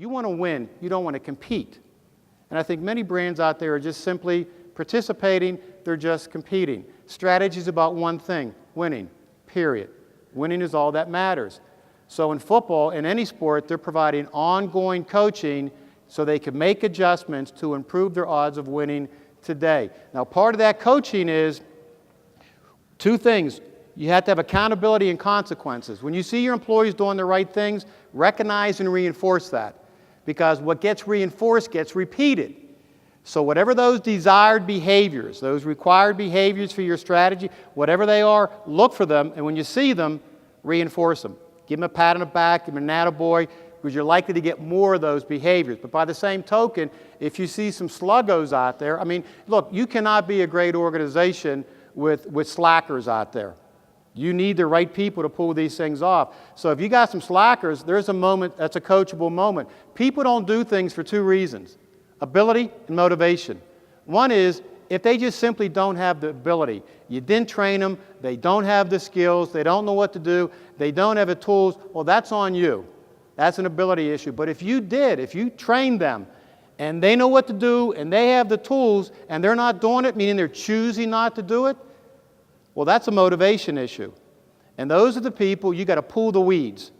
You want to win. You don't want to compete. And I think many brands out there are just simply participating. They're just competing. Strategy is about one thing, winning, period. Winning is all that matters. So in football, in any sport, they're providing ongoing coaching so they can make adjustments to improve their odds of winning today. Now, part of that coaching is two things. You have to have accountability and consequences. When you see your employees doing the right things, recognize and reinforce that. Because what gets reinforced gets repeated. So whatever those desired behaviors, those required behaviors for your strategy, whatever they are, look for them, and when you see them, reinforce them. Give them a pat on the back, give them an attaboy, because you're likely to get more of those behaviors. But by the same token, if you see some sluggos out there, I mean, look, you cannot be a great organization with slackers out there. You need the right people to pull these things off. So if you got some slackers, there's a moment that's a coachable moment. People don't do things for two reasons, ability and motivation. One is if they just simply don't have the ability. You didn't train them, they don't have the skills, they don't know what to do, they don't have the tools, well, that's on you. That's an ability issue. But if you did, if you trained them, and they know what to do, and they have the tools, and they're not doing it, meaning they're choosing not to do it, well, that's a motivation issue. And those are the people you got to pull the weeds.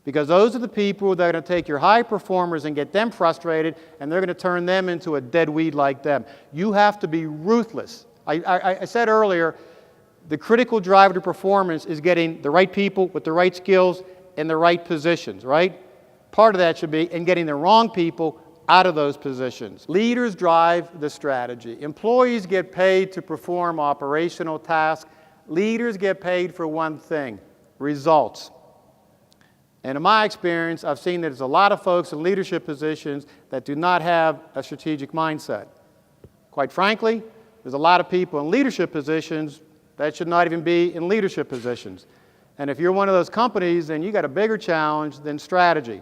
Because those are the people that are going to take your high performers and get them frustrated, and they're going to turn them into a dead weed like them. You have to be ruthless. I said earlier, the critical driver to performance is getting the right people with the right skills in the right positions, right? Part of that should be in getting the wrong people out of those positions. Leaders drive the strategy. Employees get paid to perform operational tasks. Leaders get paid for one thing, results. And in my experience, I've seen that there's a lot of folks in leadership positions that do not have a strategic mindset. Quite frankly, there's a lot of people in leadership positions that should not even be in leadership positions. And if you're one of those companies, then you got a bigger challenge than strategy.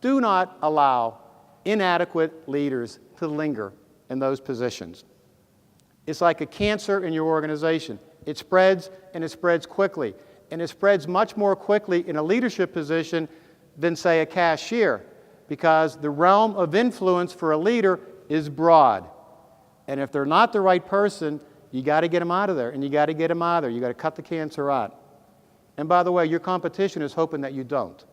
Do not allow inadequate leaders to linger in those positions. It's like a cancer in your organization. It spreads, and it spreads quickly. And it spreads much more quickly in a leadership position than, say, a cashier, because the realm of influence for a leader is broad. And if they're not the right person, you got to get them out of there, and you got to get them out of there. You got to cut the cancer out. And by the way, your competition is hoping that you don't.